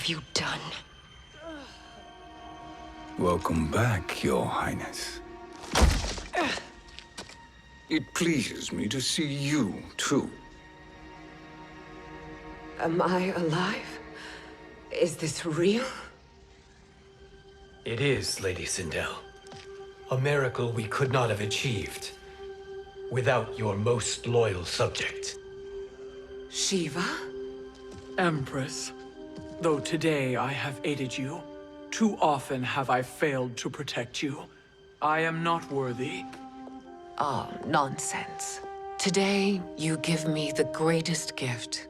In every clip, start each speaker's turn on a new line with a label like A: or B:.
A: have you done?
B: Welcome back, Your Highness. It pleases me to see you, too.
A: Am I alive? Is this real?
C: It is, Lady Sindel. A miracle we could not have achieved without your most loyal subject.
A: Shiva?
D: Empress, though today I have aided you, too often have I failed to protect you. I am not worthy.
A: Oh, nonsense. Today, you give me the greatest gift.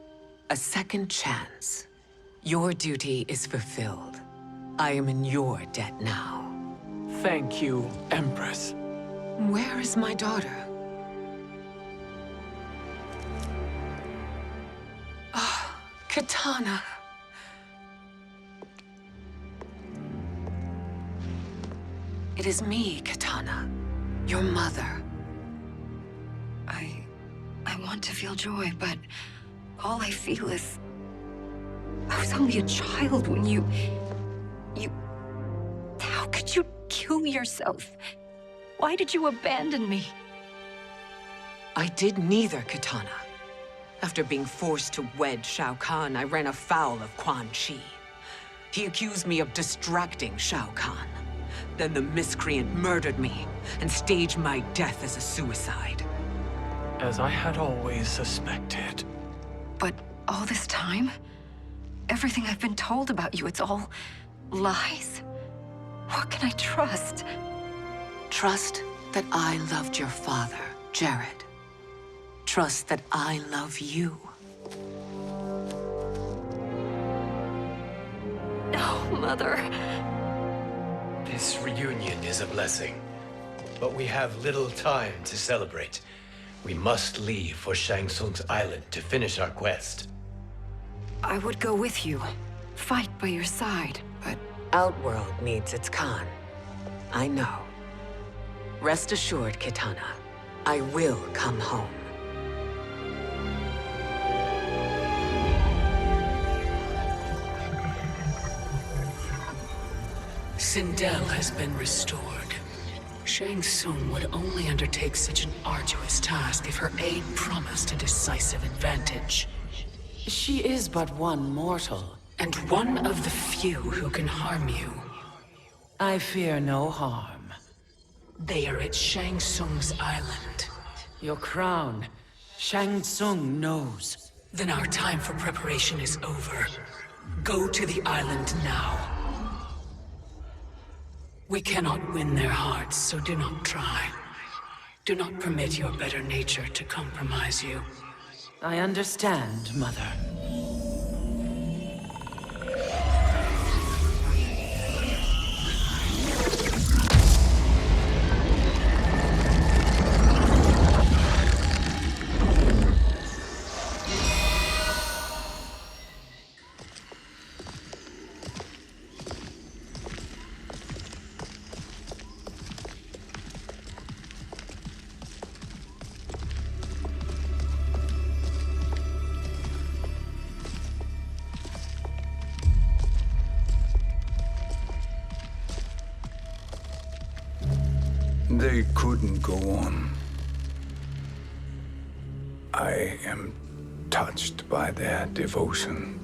A: A second chance. Your duty is fulfilled. I am in your debt now.
D: Thank you, Empress.
A: Where is my daughter? Ah, Katana. It is me, Katana. Your mother. I want to feel joy, but all I feel is... I was only a child when you... How could you kill yourself? Why did you abandon me? I did neither, Katana. After being forced to wed Shao Kahn, I ran afoul of Quan Chi. He accused me of distracting Shao Kahn. Then the miscreant murdered me and staged my death as a suicide.
D: As I had always suspected.
E: But all this time? Everything I've been told about you, it's all lies? What can I trust?
A: Trust that I loved your father, Jared. Trust that I love you.
E: No, Mother.
C: This reunion is a blessing, but we have little time to celebrate. We must leave for Shang Tsung's island to finish our quest.
E: I would go with you, fight by your side, but...
A: Outworld needs its Khan. I know. Rest assured, Kitana. I will come home.
F: Sindel has been restored. Shang Tsung would only undertake such an arduous task if her aid promised a decisive advantage. She is but one mortal, and one of the few who can harm you.
G: I fear no harm.
F: They are at Shang Tsung's island.
G: Your crown, Shang Tsung knows.
F: Then our time for preparation is over. Go to the island now. We cannot win their hearts, so do not try. Do not permit your better nature to compromise you.
G: I understand, Mother.
B: They couldn't go on. I am touched by their devotion.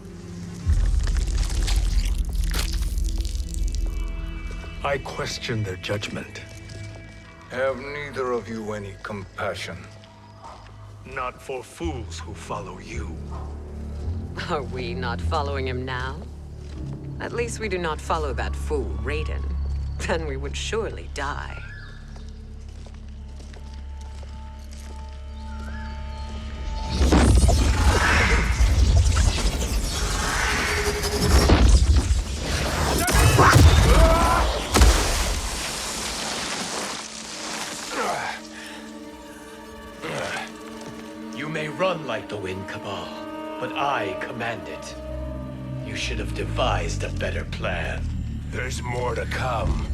H: I question their judgment.
B: Have neither of you any compassion?
H: Not for fools who follow you.
A: Are we not following him now? At least we do not follow that fool, Raiden. Then we would surely die.
C: You may run like the wind, Cabal, but I command it. You should have devised a better plan.
H: There's more to come.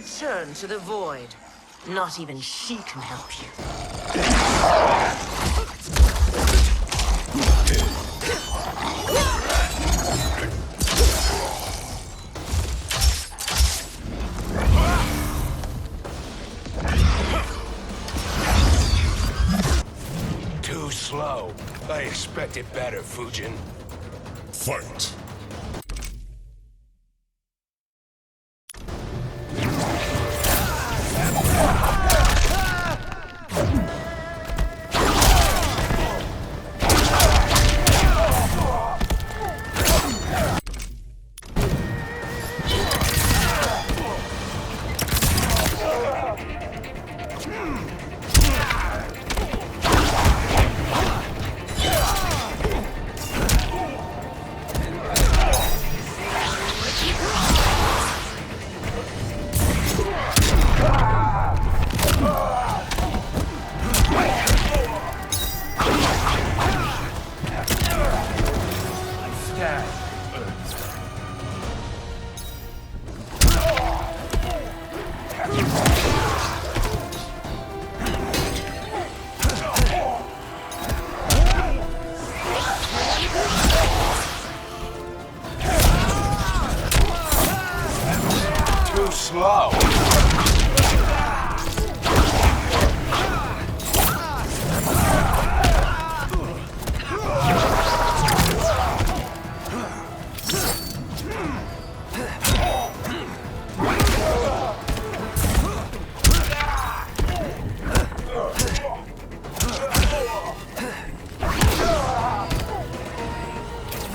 G: return to the void. Not even she can help you.
I: Too slow. I expected better, Fujin.
J: Fight!
I: Too slow.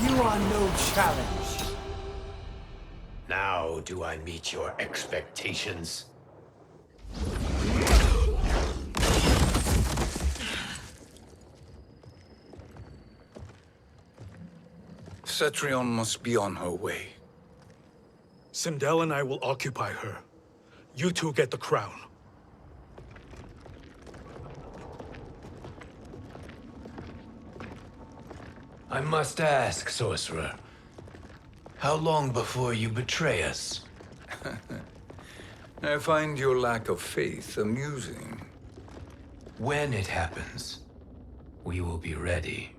C: You are no challenge. Now do I meet your expectations?
B: Cetrion must be on her way.
H: Sindel and I will occupy her. You two get the crown.
C: I must ask, sorcerer. How long before you betray us?
B: I find your lack of faith amusing.
C: When it happens, we will be ready.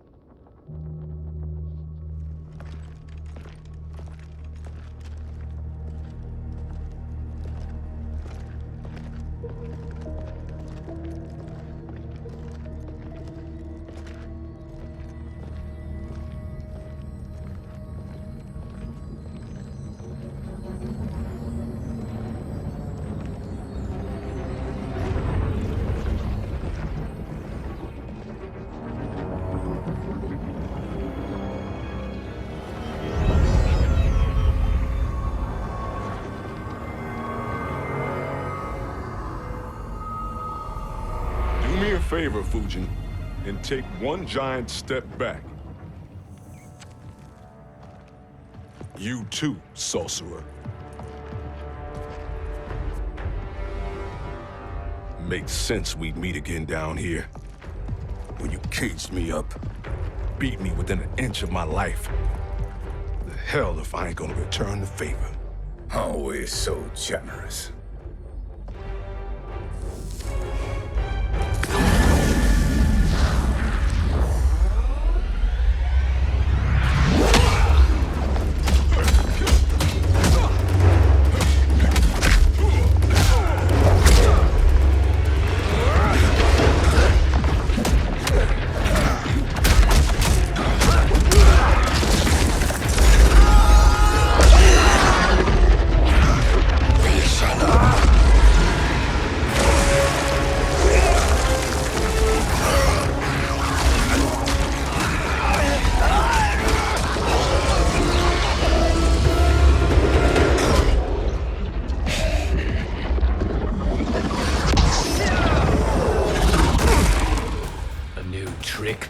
J: Do me a favor, Fujin, and take one giant step back. You too, sorcerer. Makes sense we'd meet again down here. When you caged me up, beat me within an inch of my life. The hell if I ain't gonna return the favor.
B: Always so generous.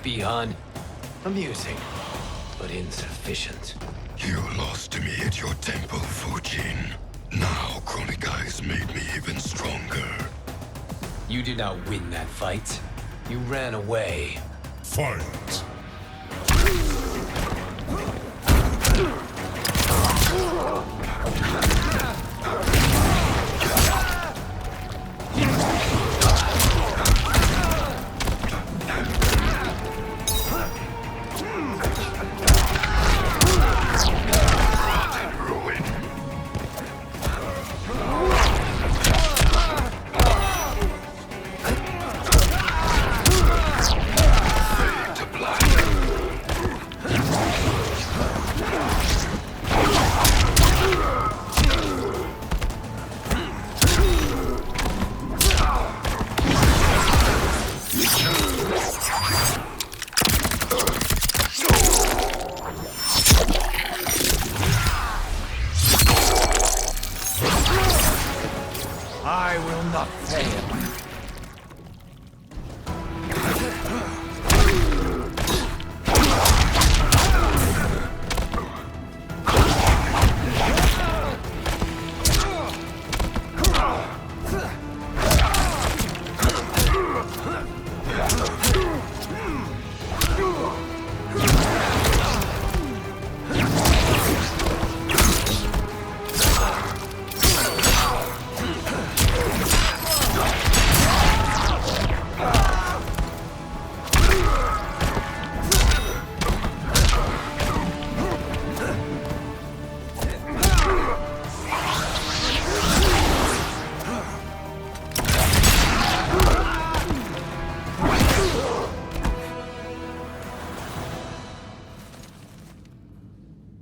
C: Beyond amusing, but insufficient.
J: You lost to me at your temple, Fujin. Now Chronic Eyes made me even stronger.
C: You did not win that fight. You ran away.
J: Fight!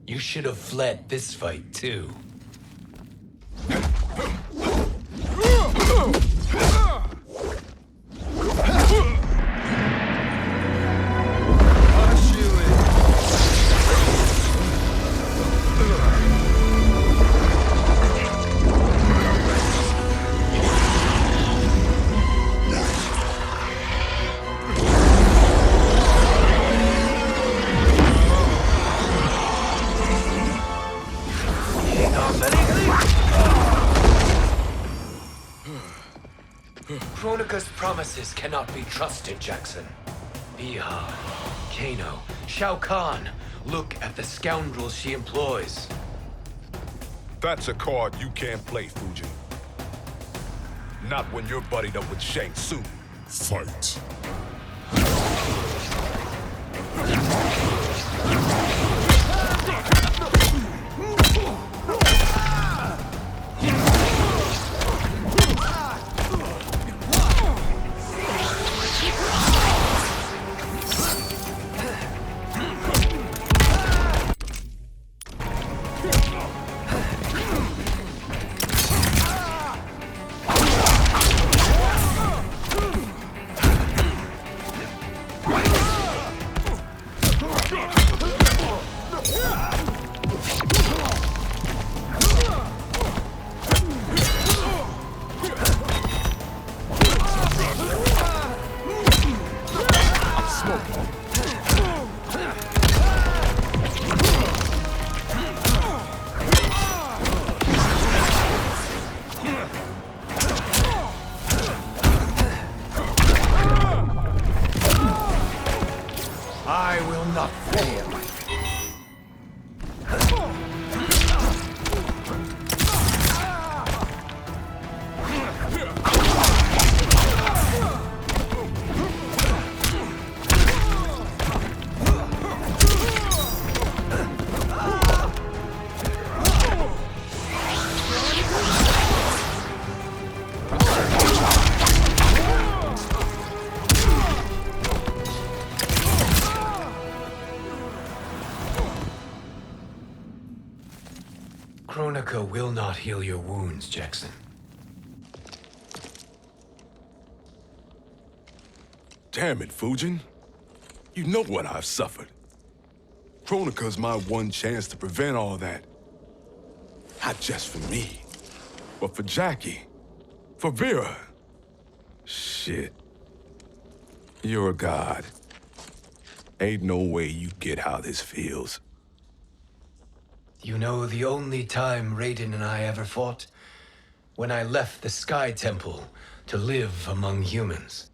C: You should have fled this fight, too. Kronika's promises cannot be trusted, Jackson. Biha, Kano, Shao Kahn. Look at the scoundrels she employs.
J: That's a card you can't play, Fujin. Not when you're buddied up with Shang Tsung. Fight.
C: I will not fail. Kronika will not heal your wounds, Jackson.
J: Damn it, Fujin. You know what I've suffered. Kronika's my one chance to prevent all that. Not just for me, but for Jackie, for Vera. Shit. You're a god. Ain't no way you get how this feels.
C: You know the only time Raiden and I ever fought? When I left the Sky Temple to live among humans.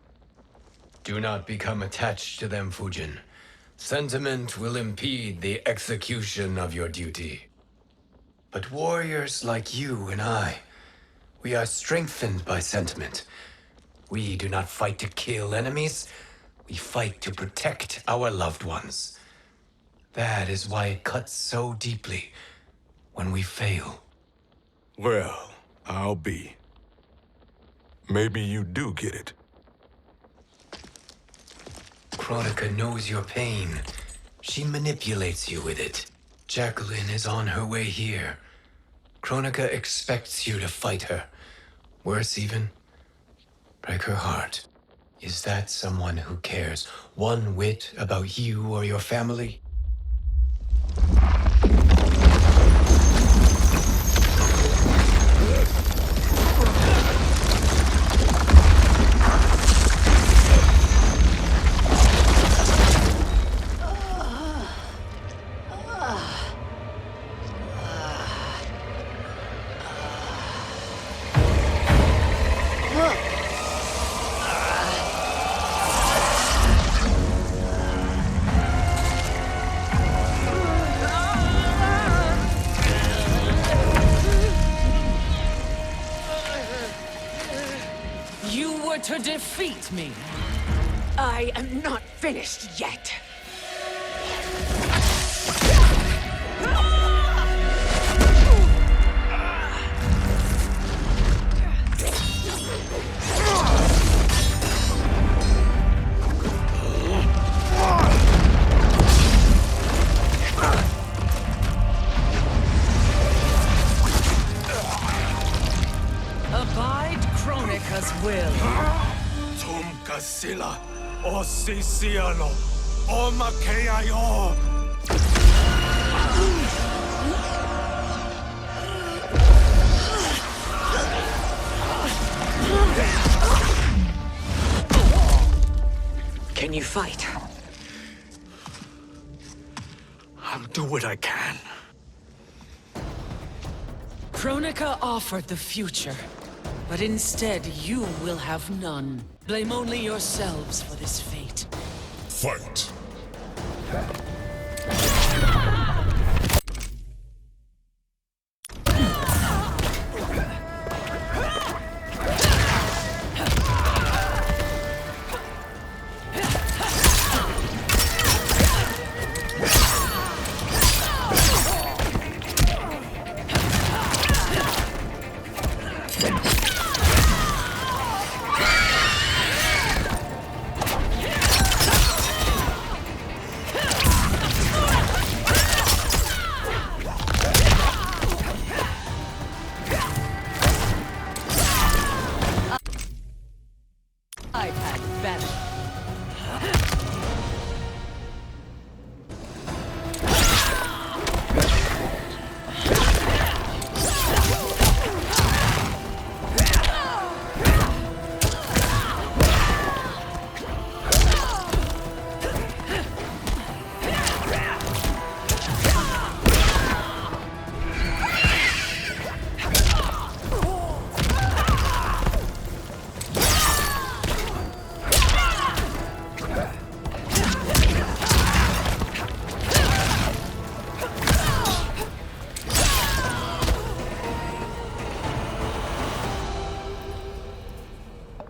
C: Do not become attached to them, Fujin. Sentiment will impede the execution of your duty. But warriors like you and I, we are strengthened by sentiment. We do not fight to kill enemies. We fight to protect our loved ones. That is why it cuts so deeply when we fail.
J: Well, I'll be. Maybe you do get it.
C: Kronika knows your pain. She manipulates you with it. Jacqueline is on her way here. Kronika expects you to fight her. Worse even, break her heart. Is that someone who cares one whit about you or your family?
F: To defeat me.
A: I am not finished yet.
F: will.
H: Tum kasila, o sisialo, o makeayo.
A: Can you fight?
H: I'll do what I can.
F: Kronika offered the future, but instead you will have none. Blame only yourselves for this fate.
J: Fight!
F: I've had better.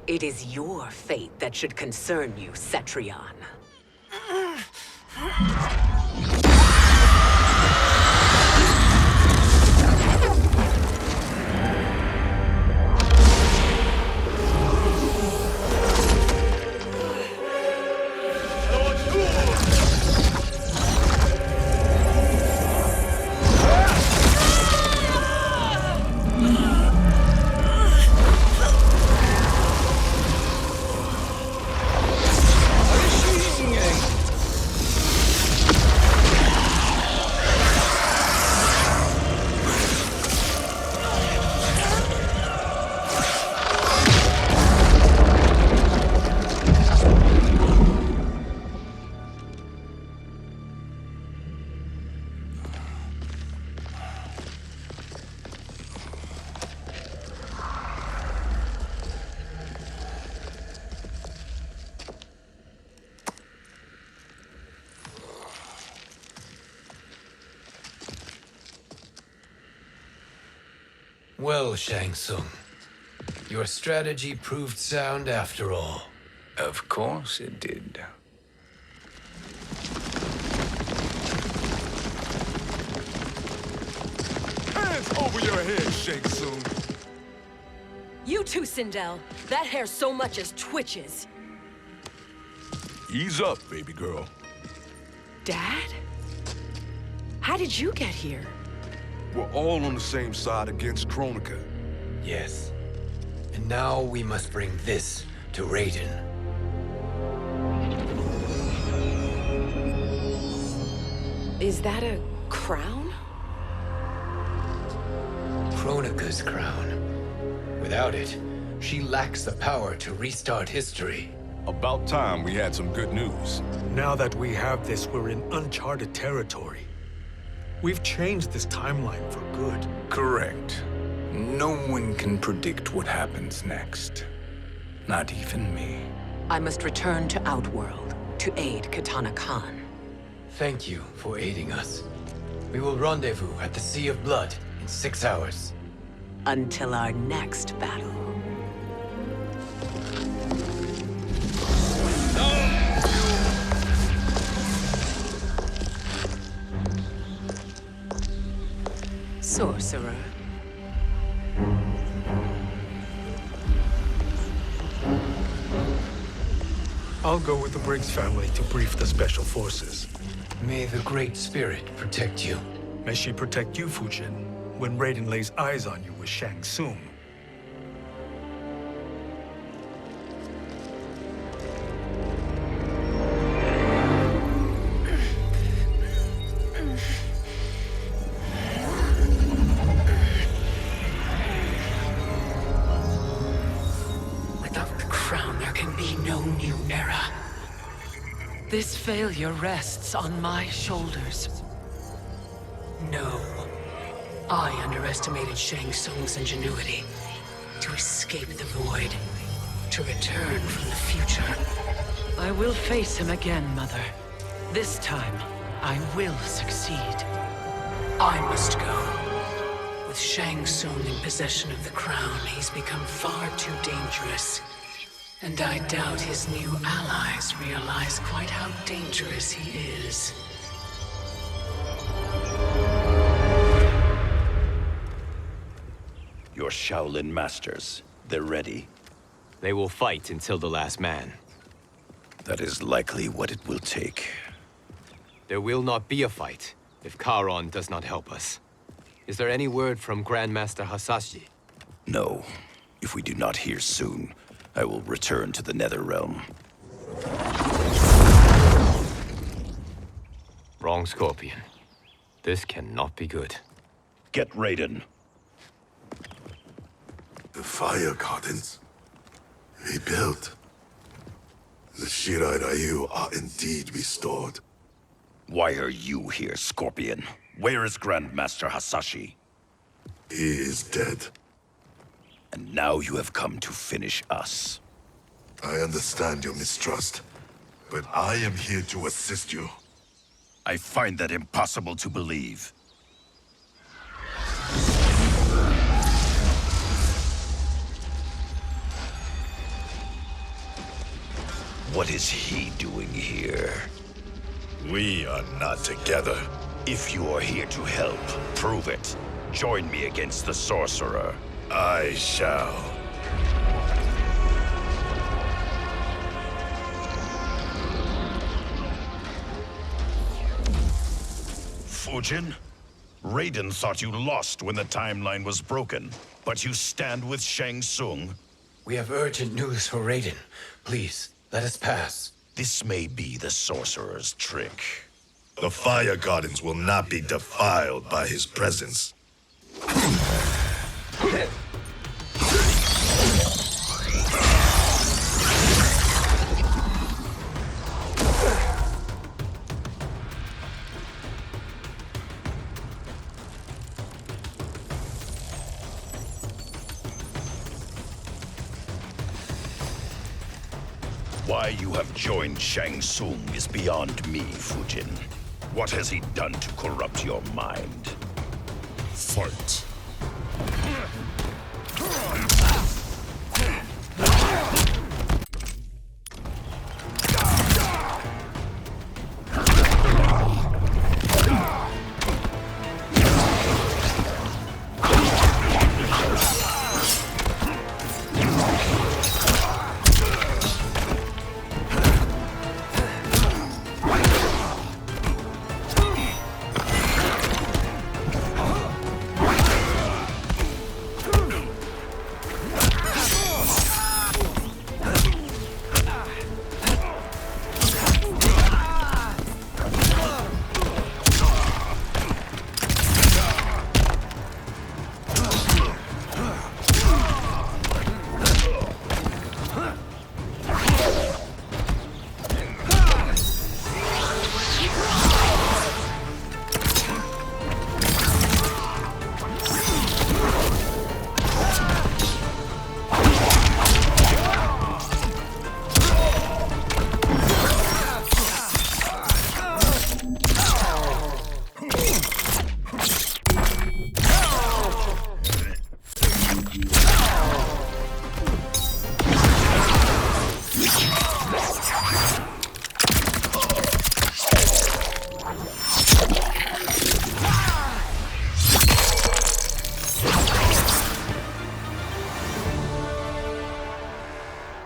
A: It is your fate that should concern you, Cetrion.
C: Well, Shang Tsung, your strategy proved sound after all.
B: Of course it did.
J: Hands over your head, Shang Tsung.
G: You too, Sindel. That hair so much as twitches.
J: Ease up, baby girl.
G: Dad? How did you get here?
J: We're all on the same side against Kronika.
C: Yes. And now we must bring this to Raiden.
G: Is that a crown?
C: Kronika's crown. Without it, she lacks the power to restart history.
J: About time we had some good news.
H: Now that we have this, we're in uncharted territory. We've changed this timeline for good.
B: Correct. No one can predict what happens next. Not even me.
A: I must return to Outworld to aid Kitana Khan.
C: Thank you for aiding us. We will rendezvous at the Sea of Blood in 6 hours.
A: Until our next battle. Sorcerer.
H: I'll go with the Briggs family to brief the Special Forces.
C: May the Great Spirit protect you.
H: May she protect you, Fujin, when Raiden lays eyes on you with Shang Tsung.
F: This failure rests on my shoulders. No. I underestimated Shang Tsung's ingenuity. To escape the void. To return from the future. I will face him again, Mother. This time, I will succeed. I must go. With Shang Tsung in possession of the crown, he's become far too dangerous. And I doubt his new allies realize quite how dangerous he is.
K: Your Shaolin masters, they're ready.
L: They will fight until the last man.
K: That is likely what it will take.
L: There will not be a fight if Charon does not help us. Is there any word from Grandmaster Hasashi?
K: No. If we do not hear soon, I will return to the Netherrealm.
L: Wrong, Scorpion. This cannot be good.
K: Get Raiden.
M: The fire gardens. Rebuilt. The Shirai Ryu are indeed restored.
K: Why are you here, Scorpion? Where is Grandmaster Hasashi?
M: He is dead.
K: And now you have come to finish us.
M: I understand your mistrust, but I am here to assist you.
K: I find that impossible to believe. What is he doing here?
M: We are not together.
K: If you are here to help, prove it. Join me against the sorcerer.
M: I shall.
K: Fujin? Raiden thought you lost when the timeline was broken, but you stand with Shang Tsung.
C: We have urgent news for Raiden. Please, let us pass.
K: This may be the sorcerer's trick.
M: The fire gardens will not be defiled by his presence.
K: Why you have joined Shang Tsung is beyond me, Fujin. What has he done to corrupt your mind?
M: Fight.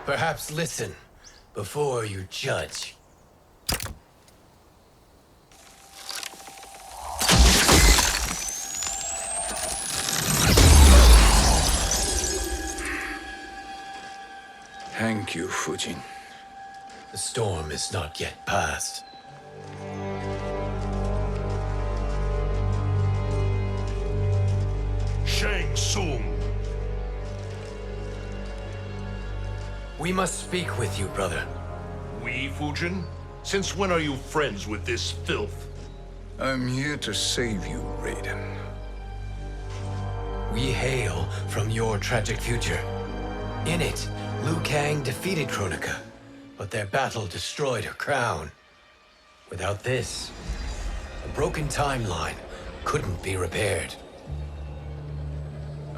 C: Perhaps listen before you judge.
B: Thank you, Fujin.
C: The storm is not yet past.
K: Shang Tsung!
C: We must speak with you, brother.
K: We, Fujin?
I: Since when are you friends with this filth?
B: I'm here to save you, Raiden.
C: We hail from your tragic future. In it, Liu Kang defeated Kronika, but their battle destroyed her crown. Without this, a broken timeline couldn't be repaired.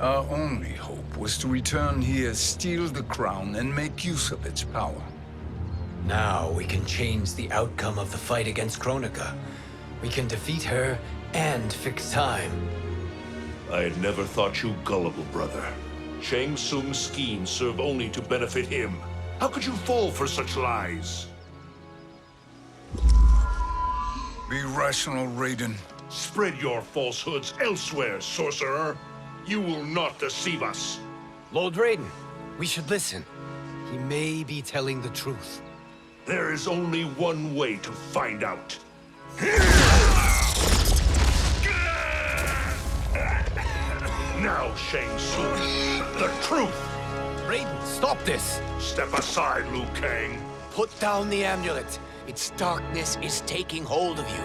B: Our only hope was to return here, steal the crown, and make use of its power.
C: Now we can change the outcome of the fight against Kronika. We can defeat her and fix time.
I: I had never thought you gullible, brother. Shang Tsung's schemes serve only to benefit him. How could you fall for such lies?
B: Be rational, Raiden.
I: Spread your falsehoods elsewhere, sorcerer. You will not deceive us.
C: Lord Raiden, we should listen. He may be telling the truth.
I: There is only one way to find out. Now, Shang Tsung, the truth!
C: Raiden, stop this!
I: Step aside, Liu Kang.
C: Put down the amulet. Its darkness is taking hold of you.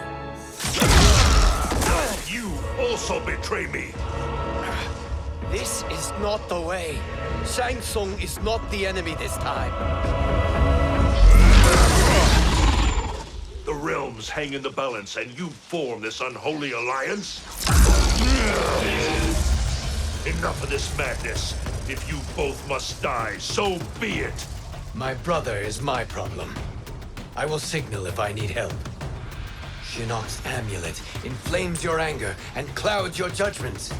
I: You also betray me.
C: This is not the way. Shang Tsung is not the enemy this time.
I: The realms hang in the balance, and you form this unholy alliance? Enough of this madness. If you both must die, so be it.
C: My brother is my problem. I will signal if I need help. Shinnok's amulet inflames your anger and clouds your judgments.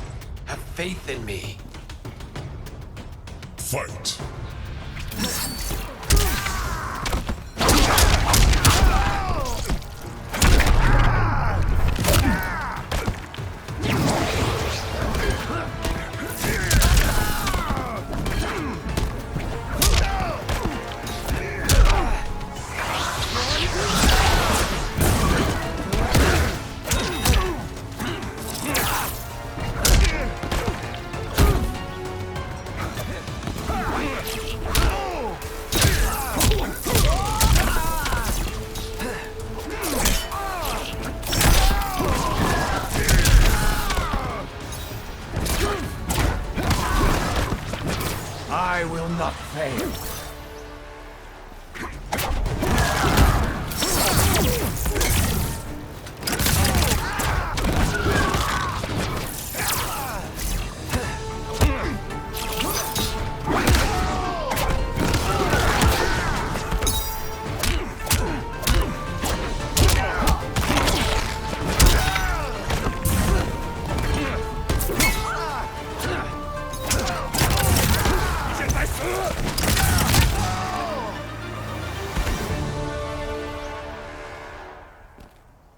C: Have faith in me.
M: Fight.
C: I will not fail.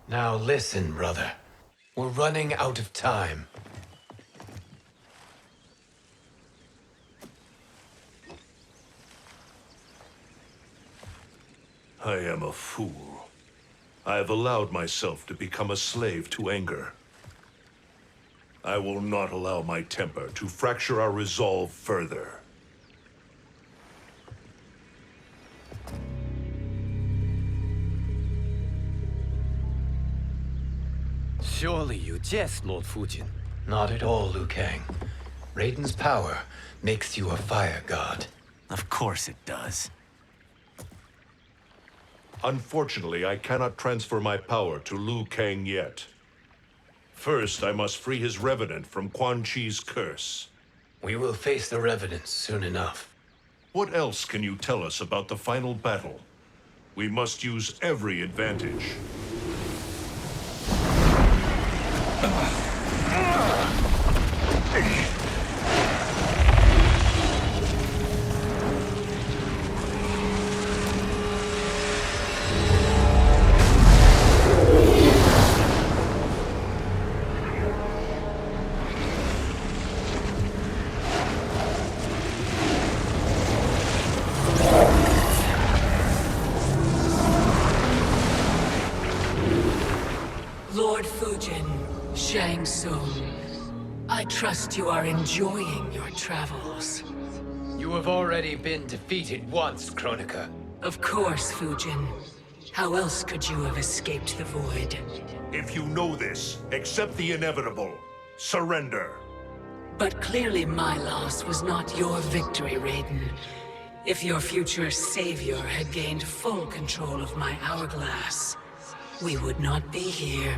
C: Now listen, brother. We're running out of time.
I: I am a fool. I have allowed myself to become a slave to anger. I will not allow my temper to fracture our resolve further.
C: Surely you jest, Lord Fujin. Not at all, Liu Kang. Raiden's power makes you a fire god.
N: Of course it does.
I: Unfortunately, I cannot transfer my power to Liu Kang yet. First, I must free his Revenant from Quan Chi's curse.
C: We will face the Revenants soon enough.
I: What else can you tell us about the final battle? We must use every advantage.
F: Lord Fujin, Shang Tsung, I trust you are enjoying your travels.
C: You have already been defeated once, Kronika.
F: Of course, Fujin. How else could you have escaped the void?
I: If you know this, accept the inevitable. Surrender.
F: But clearly my loss was not your victory, Raiden. If your future savior had gained full control of my hourglass, we would not be here.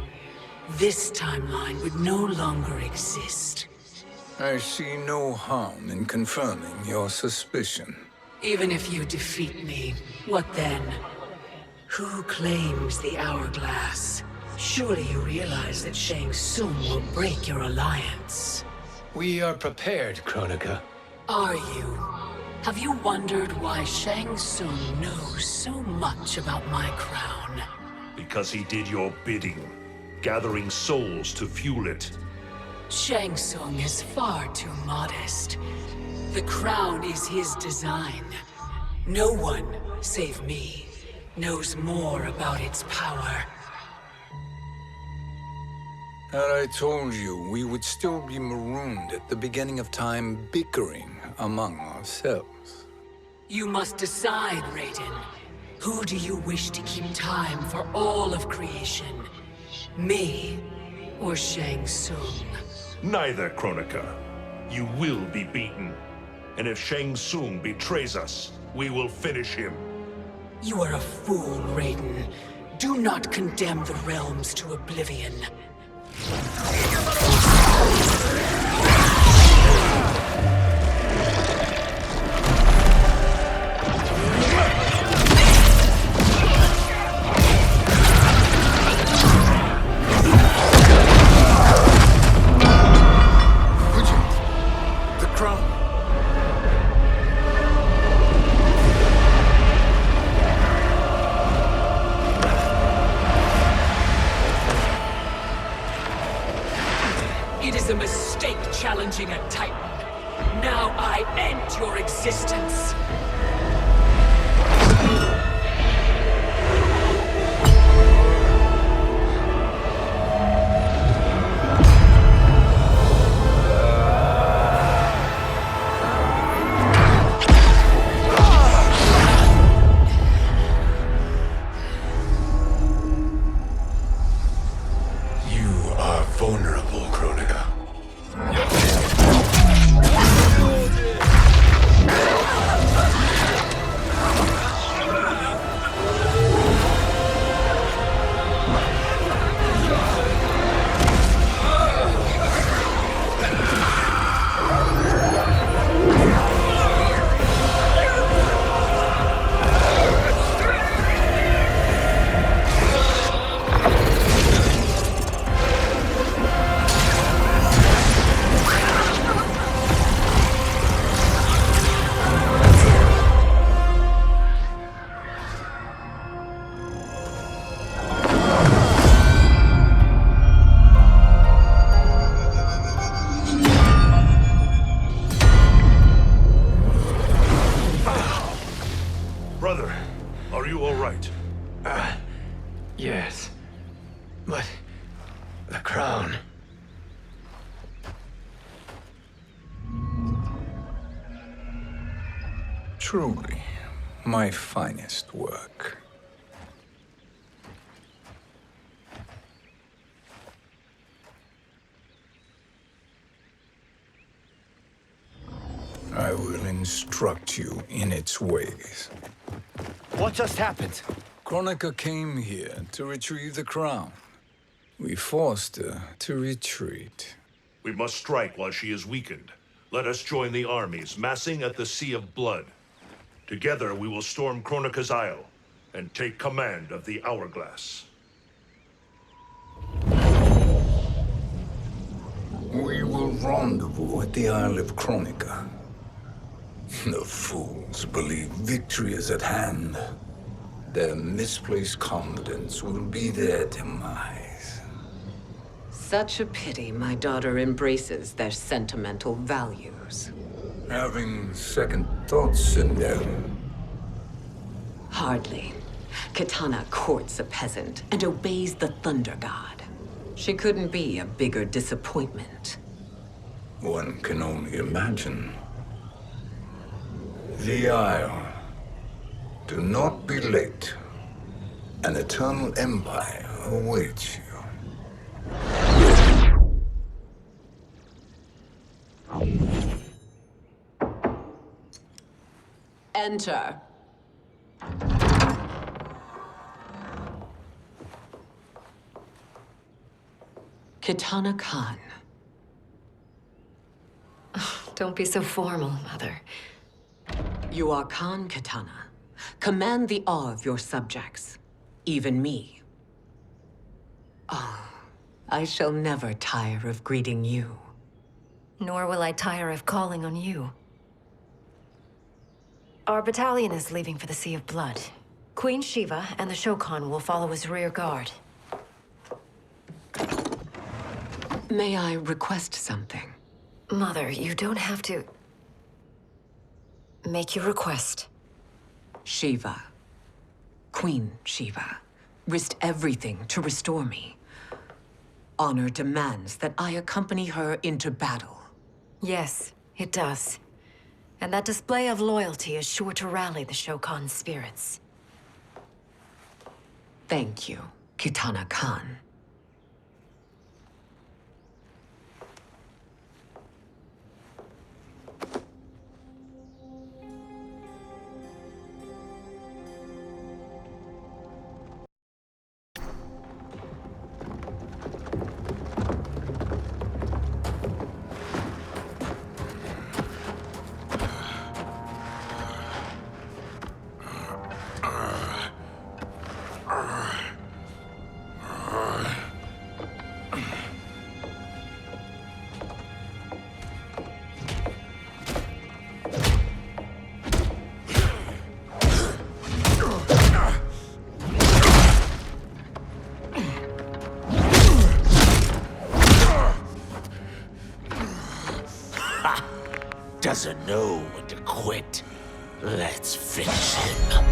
F: This timeline would no longer exist.
B: I see no harm in confirming your suspicion.
F: Even if you defeat me, what then? Who claims the hourglass? Surely you realize that Shang Tsung will break your alliance.
C: We are prepared, Kronika.
F: Are you? Have you wondered why Shang Tsung knows so much about my crown?
I: Because he did your bidding, gathering souls to fuel it.
F: Shang Tsung is far too modest. The crown is his design. No one, save me, knows more about its power.
B: Had I told you, we would still be marooned at the beginning of time, bickering among ourselves.
F: You must decide, Raiden. Who do you wish to keep time for all of creation? Me or Shang Tsung?
I: Neither, Kronika. You will be beaten. And if Shang Tsung betrays us, we will finish him.
F: You are a fool, Raiden. Do not condemn the realms to oblivion.
B: The crown.
F: It is a mistake challenging a Titan. Now I end your existence.
B: You are vulnerable, Kronika.
I: Brother, are you all right?
C: Yes. But the crown.
B: Truly, my finest work. I will instruct you in its ways.
L: What just happened?
B: Kronika came here to retrieve the crown. We forced her to retreat.
I: We must strike while she is weakened. Let us join the armies, massing at the Sea of Blood. Together we will storm Kronika's Isle and take command of the Hourglass.
B: We will rendezvous at the Isle of Kronika. The fools believe victory is at hand. Their misplaced confidence will be their demise.
A: Such a pity my daughter embraces their sentimental values.
B: Having second thoughts in them.
A: Hardly. Kitana courts a peasant and obeys the Thunder God. She couldn't be a bigger disappointment.
B: One can only imagine. The Isle. Do not be late. An eternal empire awaits you.
A: Enter. Kitana Khan.
E: Don't be so formal, Mother.
A: You are Khan Kitana. Command the awe of your subjects, even me. Ah, I shall never tire of greeting you.
E: Nor will I tire of calling on you. Our battalion is leaving for the Sea of Blood. Queen Shiva and the Shokan will follow as rear guard.
A: May I request something?
E: Mother, you don't have to... make your request.
A: Shiva, Queen Shiva, risked everything to restore me. Honor demands that I accompany her into battle.
E: Yes, it does. And that display of loyalty is sure to rally the Shokan's spirits.
A: Thank you, Kitana Khan.
N: Doesn't know when to quit. Let's finish him.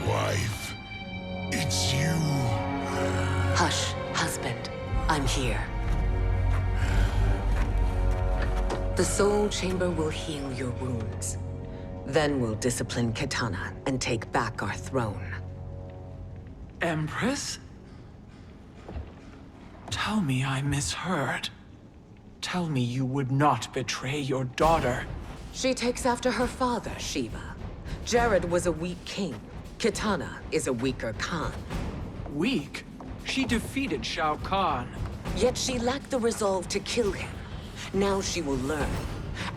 J: Wife, it's you.
A: Hush, husband. I'm here. The Soul Chamber will heal your wounds. Then we'll discipline Kitana and take back our throne.
D: Empress? Tell me I misheard. Tell me you would not betray your daughter.
A: She takes after her father, Shiva. Jared was a weak king. Kitana is a weaker Khan.
D: Weak? She defeated Shao Kahn.
A: Yet she lacked the resolve to kill him. Now she will learn.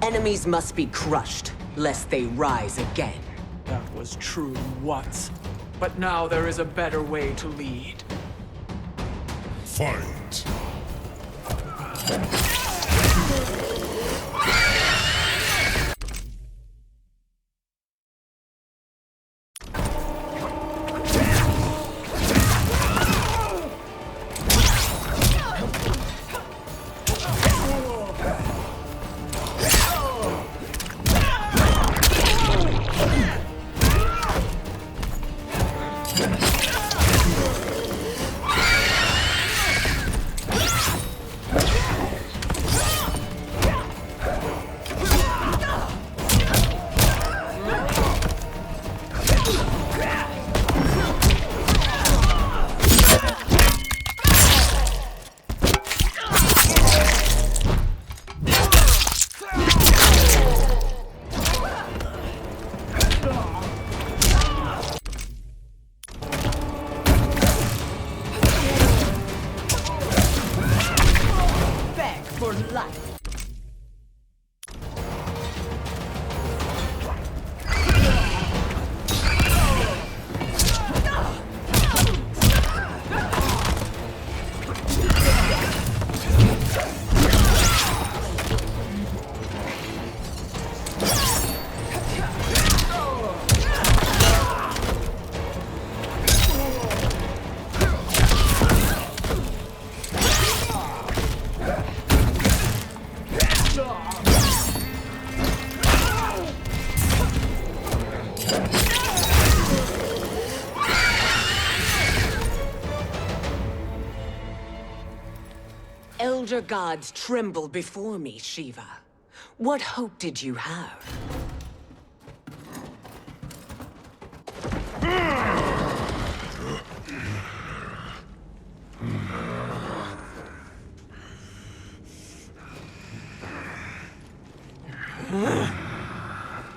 A: Enemies must be crushed, lest they rise again.
D: That was true once. But now there is a better way to lead.
J: Fight.
A: elder gods tremble before me, Shiva. What hope did you have?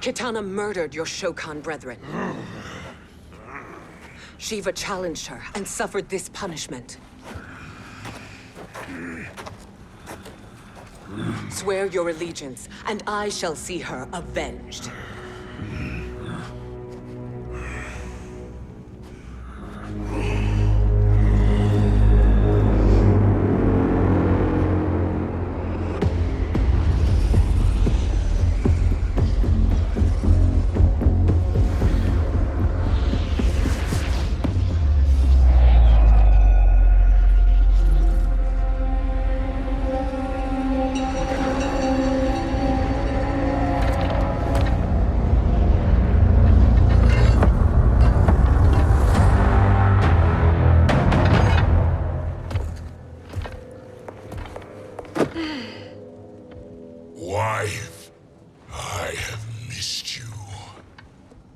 A: Kitana murdered your Shokan brethren. Shiva challenged her and suffered this punishment. Swear your allegiance, and I shall see her avenged.
M: Wife, I have missed you.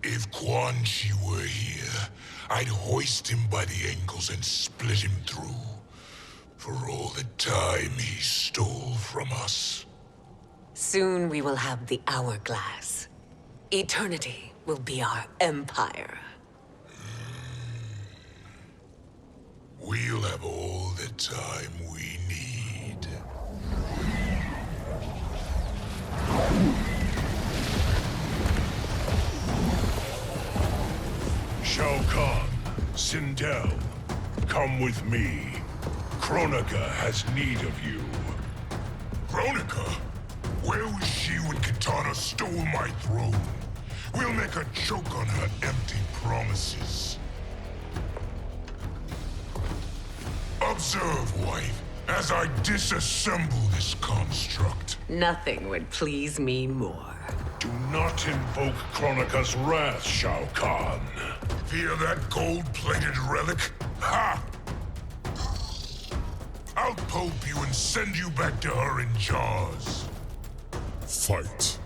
M: If Quan Chi were here, I'd hoist him by the ankles and split him through. For all the time he stole from us.
A: Soon we will have the hourglass. Eternity will be our empire.
M: We'll have all the time we need.
I: Shao Kahn, Sindel, come with me. Kronika has need of you.
M: Kronika? Where was she when Kitana stole my throne? We'll make her choke on her empty promises. Observe, wife, as I disassemble this construct.
A: Nothing would please me more.
I: Do not invoke Kronika's wrath, Shao Kahn.
M: Fear that gold-plated relic? Ha! I'll pulp you and send you back to her in jars. Fight.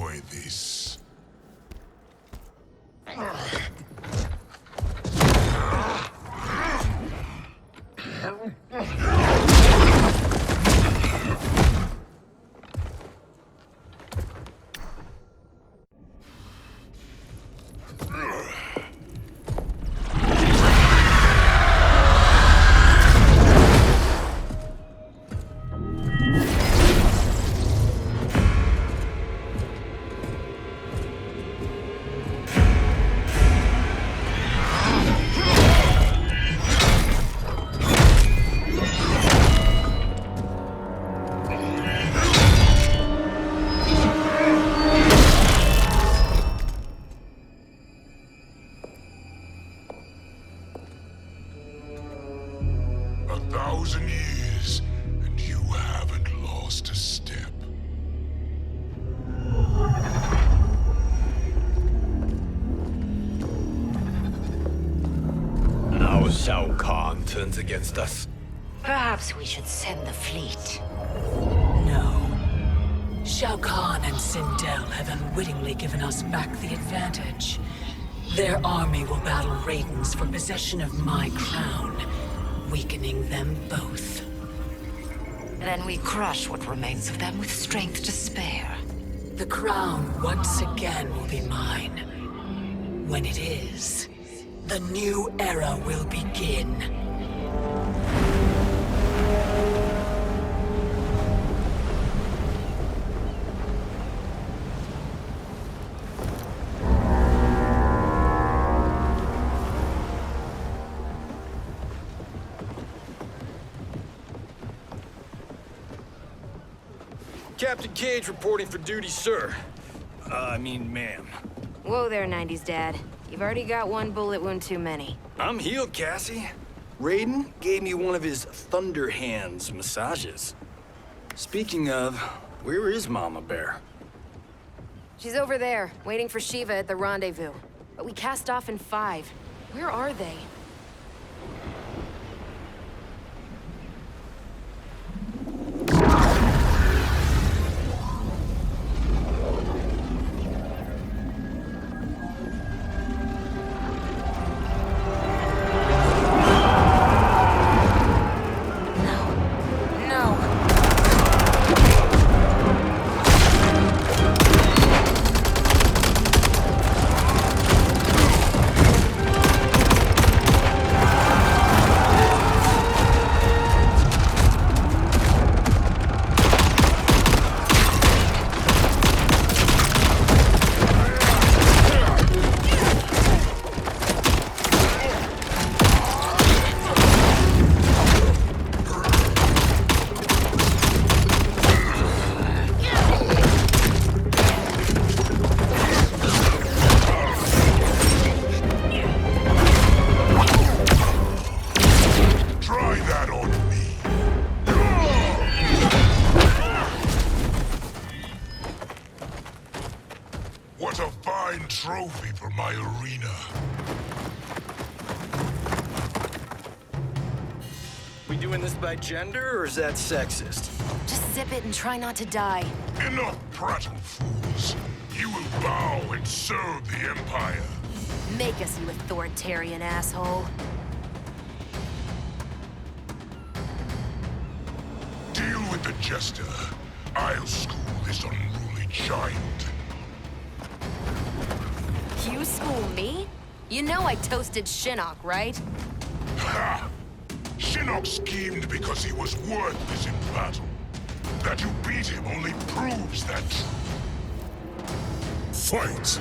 M: enjoy this.
C: Shao Kahn turns against us.
G: Perhaps we should send the fleet.
F: No. Shao Kahn and Sindel have unwittingly given us back the advantage. Their army will battle Raidens for possession of my crown, weakening them both.
G: Then we crush what remains of them with strength to spare.
F: The crown once again will be mine. When it is, the new era will begin.
O: Captain Cage reporting for duty, sir. I mean, ma'am.
P: Whoa there, 90s Dad. You've already got one bullet wound too many.
O: I'm healed, Cassie. Raiden gave me one of his Thunder Hands massages. Speaking of, where is Mama Bear?
P: She's over there, waiting for Shiva at the rendezvous. But we cast off in 5. Where are they?
M: What a fine trophy for my arena.
O: We doing this by gender, or is that sexist?
P: Just sip it and try not to die.
M: Enough prattle, fools. You will bow and serve the Empire.
P: Make us, you authoritarian asshole.
M: Deal with the jester. I'll school this unruly child.
P: You school me? You know I toasted Shinnok, right?
M: Ha! Shinnok schemed because he was worthless in battle. That you beat him only proves that true. Fight!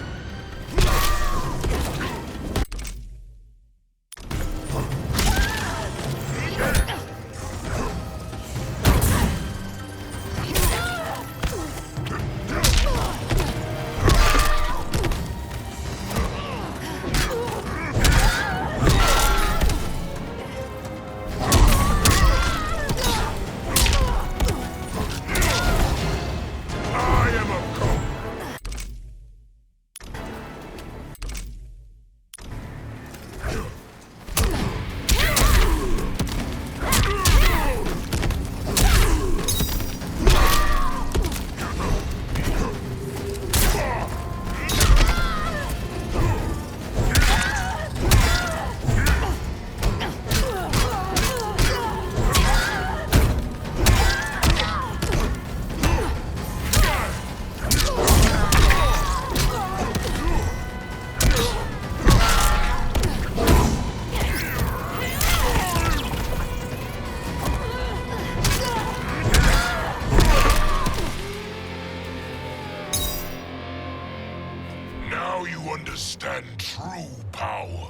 M: Now you understand true power.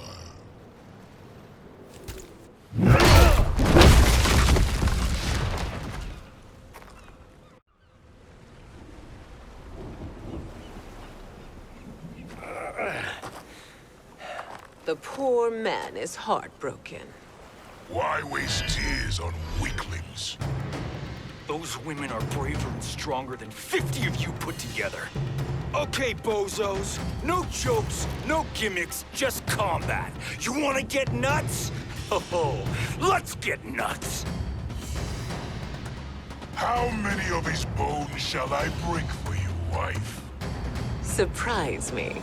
G: The poor man is heartbroken.
M: Why waste tears on weaklings?
O: Those women are braver and stronger than 50 of you put together. Okay, bozos. No jokes, no gimmicks, just combat. You wanna get nuts? Oh, let's get nuts!
M: How many of his bones shall I break for you, wife?
G: Surprise me.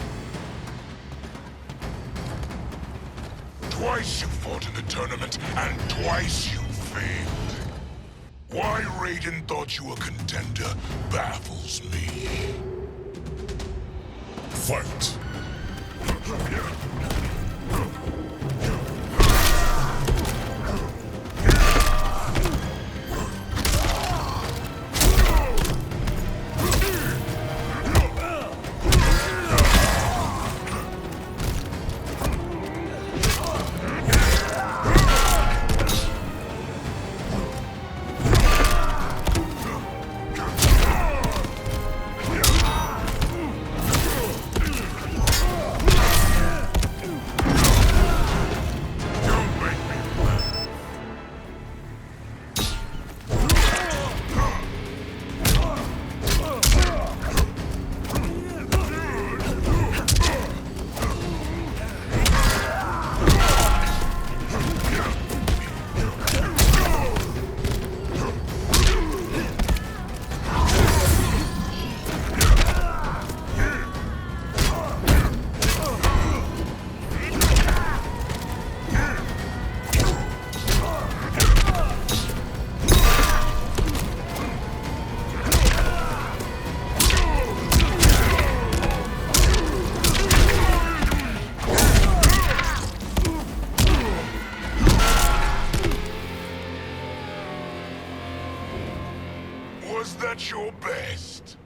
M: Twice you fought in the tournament, and twice you failed. Why Raiden thought you a contender baffles me. Fight! Was that your best?